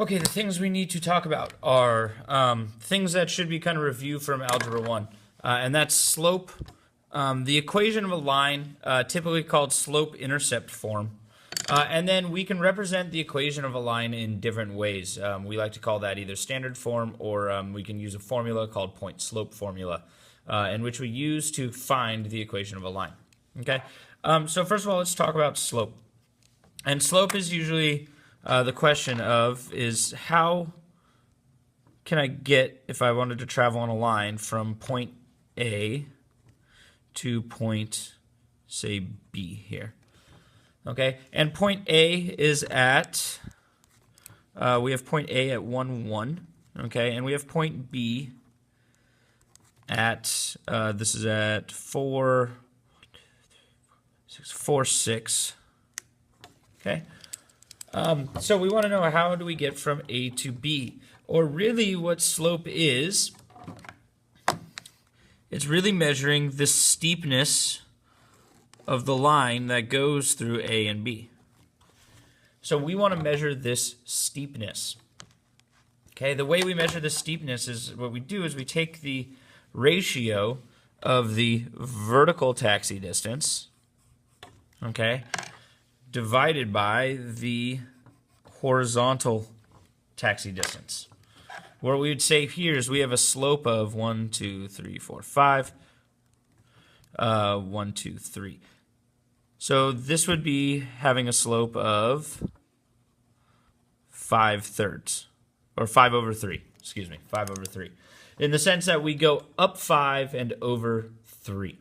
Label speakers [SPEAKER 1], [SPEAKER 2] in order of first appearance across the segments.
[SPEAKER 1] Okay, the things we need to talk about are things that should be kind of reviewed from Algebra 1, and that's slope, the equation of a line, typically called slope-intercept form, and then we can represent the equation of a line in different ways. We like to call that either standard form or we can use a formula called point-slope formula, in which we use to find the equation of a line. Okay, so first of all, let's talk about slope. And slope is usually the question of is how can I get, if I wanted to travel on a line from point A to point, say, B here. Okay, and point A is at, we have point A at 1, 1, okay, and we have point B at, this is at 4, 6, okay. So we want to know how do we get from A to B, or really what slope is. It's really measuring the steepness of the line that goes through A and B. So we want to measure this steepness. Okay, the way we measure the steepness is what we do is we take the ratio of the vertical taxi distance, okay, divided by the horizontal taxi distance. What we would say here is we have a slope of 1, 2, 3, 4, 5. 1, 2, 3. So this would be having a slope of 5/3, or 5/3. Excuse me, 5/3. In the sense that we go up 5 and over 3.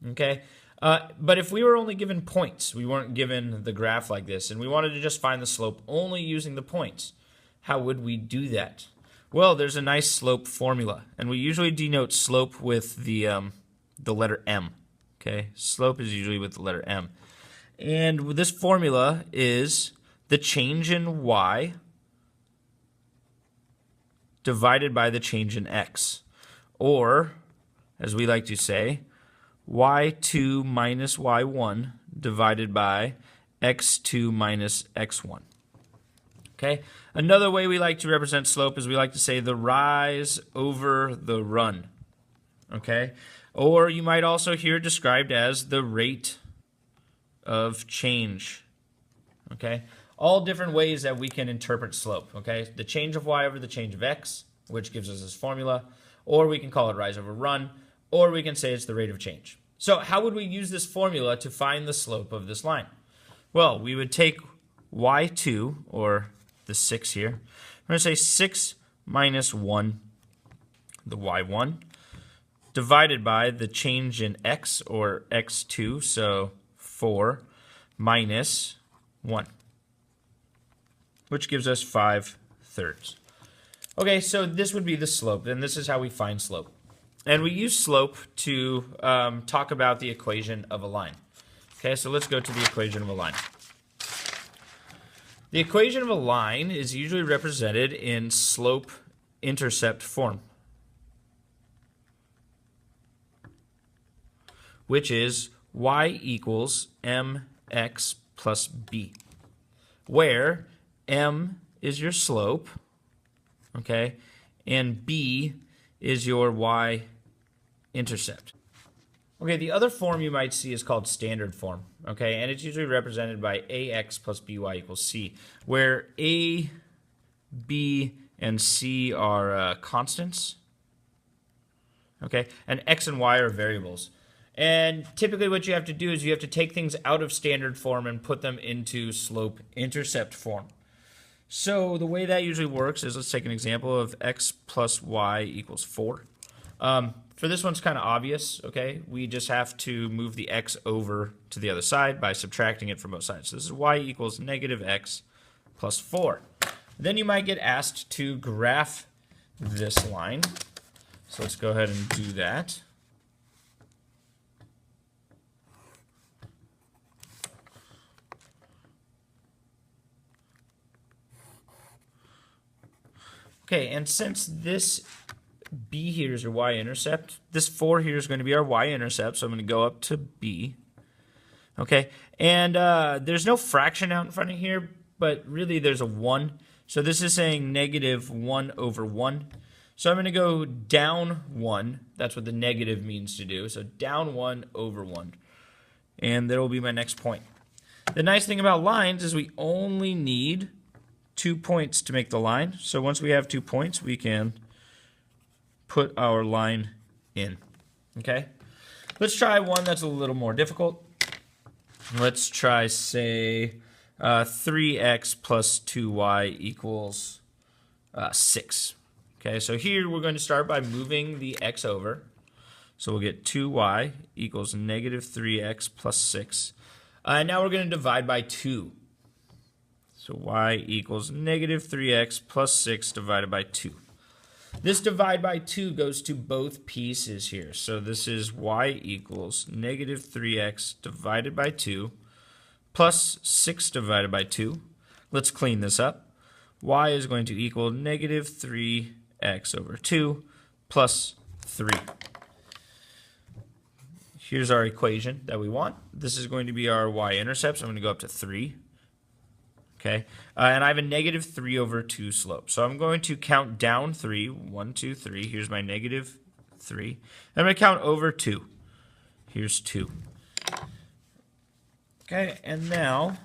[SPEAKER 1] Okay. But if we were only given points, we weren't given the graph like this, and we wanted to just find the slope only using the points, how would we do that? Well, there's a nice slope formula, and we usually denote slope with the letter M. Okay, slope is usually with the letter M. And this formula is the change in y divided by the change in x, or, as we like to say, y2 minus y1 divided by x2 minus x1. Okay? Another way we like to represent slope is we like to say the rise over the run. Okay? Or you might also hear it described as the rate of change. Okay? All different ways that we can interpret slope. Okay? The change of y over the change of x, which gives us this formula, or we can call it rise over run, or we can say it's the rate of change. So how would we use this formula to find the slope of this line? Well, we would take y2, or the 6 here. We're going to say 6 minus 1, the y1, divided by the change in x, or x2, so 4 minus 1, which gives us 5/3. Okay, so this would be the slope, and this is how we find slope. And we use slope to talk about the equation of a line. Okay, so let's go to the equation of a line. The equation of a line is usually represented in slope-intercept form, which is y equals mx plus b, where m is your slope, okay, and b is your y-intercept. Okay, the other form you might see is called standard form, okay, and it's usually represented by ax plus by equals c, where a, b, and c are constants, okay, and x and y are variables. And typically what you have to do is you have to take things out of standard form and put them into slope-intercept form. So the way that usually works is, let's take an example of x plus y equals 4. For this one's kind of obvious, okay? We just have to move the x over to the other side by subtracting it from both sides. So this is y equals negative x plus 4. Then you might get asked to graph this line. So let's go ahead and do that. Okay, and since this b here is your y-intercept, this 4 here is going to be our y-intercept, so I'm going to go up to b. Okay, and there's no fraction out in front of here, but really there's a 1. So this is saying negative 1 over 1. So I'm going to go down 1. That's what the negative means to do. So down 1 over 1. And there will be my next point. The nice thing about lines is we only need 2 points to make the line. So once we have 2 points, we can put our line in. Okay? Let's try one that's a little more difficult. Let's try, say, 3x plus 2y equals 6. Okay, so here we're going to start by moving the x over. So we'll get 2y equals negative 3x plus 6. And now we're going to divide by 2. So y equals negative 3x plus 6 divided by 2. This divide by 2 goes to both pieces here. So this is y equals negative 3x divided by 2 plus 6 divided by 2. Let's clean this up. Y is going to equal negative 3x over 2 plus 3. Here's our equation that we want. This is going to be our y-intercept, so I'm going to go up to 3. Okay, and I have a negative 3 over 2 slope. So I'm going to count down 3. 1, 2, 3. Here's my negative 3. I'm going to count over 2. Here's 2. Okay, and now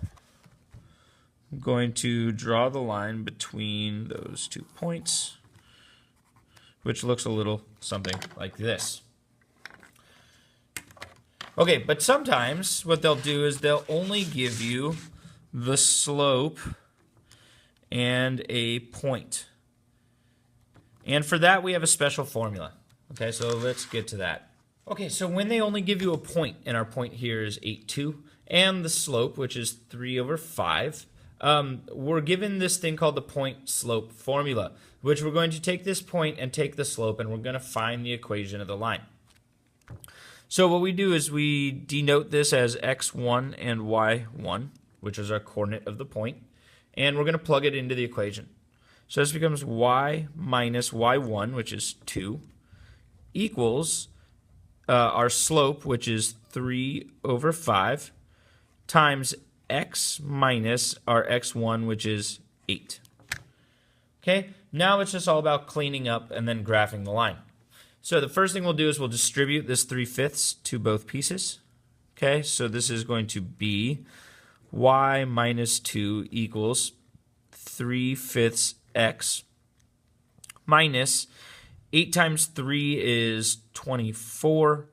[SPEAKER 1] I'm going to draw the line between those 2 points, which looks a little something like this. Okay, but sometimes what they'll do is they'll only give you the slope and a point. And for that, we have a special formula. Okay, so let's get to that. Okay, so when they only give you a point, and our point here is 8, 2, and the slope, which is 3 over 5, we're given this thing called the point-slope formula, which we're going to take this point and take the slope, and we're going to find the equation of the line. So what we do is we denote this as x1 and y1, which is our coordinate of the point, and we're going to plug it into the equation. So this becomes y minus y1, which is 2, equals our slope, which is 3 over 5, times x minus our x1, which is 8. Okay, now it's just all about cleaning up and then graphing the line. So the first thing we'll do is we'll distribute this 3/5 to both pieces. Okay, so this is going to be y minus 2 equals 3/5 x minus 8 times 3 is 24,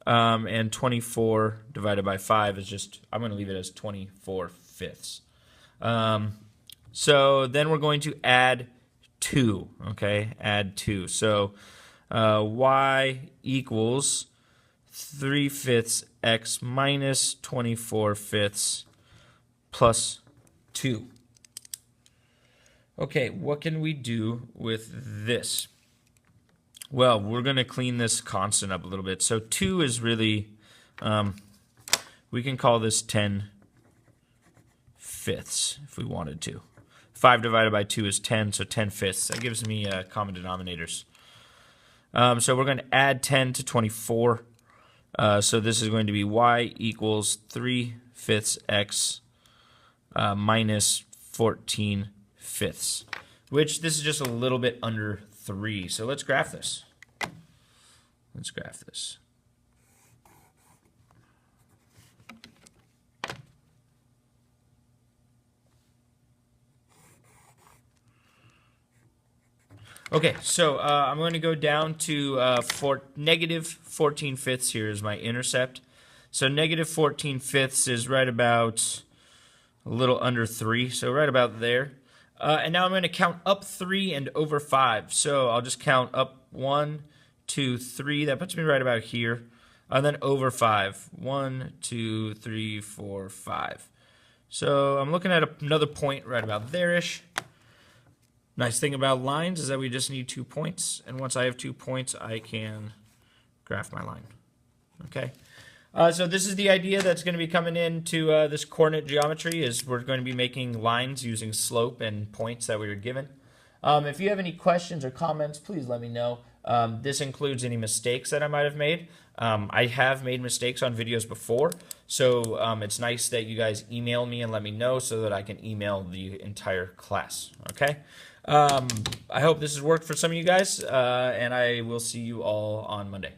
[SPEAKER 1] and 24 divided by 5 is just, I'm going to leave it as 24/5. So then we're going to add 2, okay, add 2. So y equals 3/5 x minus 24/5 plus 2. Okay, what can we do with this? Well, we're going to clean this constant up a little bit. So 2 is really, we can call this 10/5 if we wanted to. 5 divided by 2 is 10, so 10/5. That gives me common denominators. So we're going to add 10 to 24. So this is going to be y equals 3/5 x minus 14/5, which this is just a little bit under 3. So let's graph this. Let's graph this. Okay, so I'm going to go down to negative 14/5 here is my intercept. So negative 14/5 is right about a little under 3, so right about there. And now I'm going to count up 3 and over 5. So I'll just count up 1, 2, 3. That puts me right about here. And then over 5. 1, 2, 3, 4, 5. So I'm looking at another point right about there-ish. Nice thing about lines is that we just need 2 points. And once I have 2 points, I can graph my line. Okay. So this is the idea that's going to be coming into this coordinate geometry is we're going to be making lines using slope and points that we were given. If you have any questions or comments, please let me know. This includes any mistakes that I might have made. I have made mistakes on videos before, So it's nice that you guys email me and let me know so that I can email the entire class. Okay. I hope this has worked for some of you guys, and I will see you all on Monday.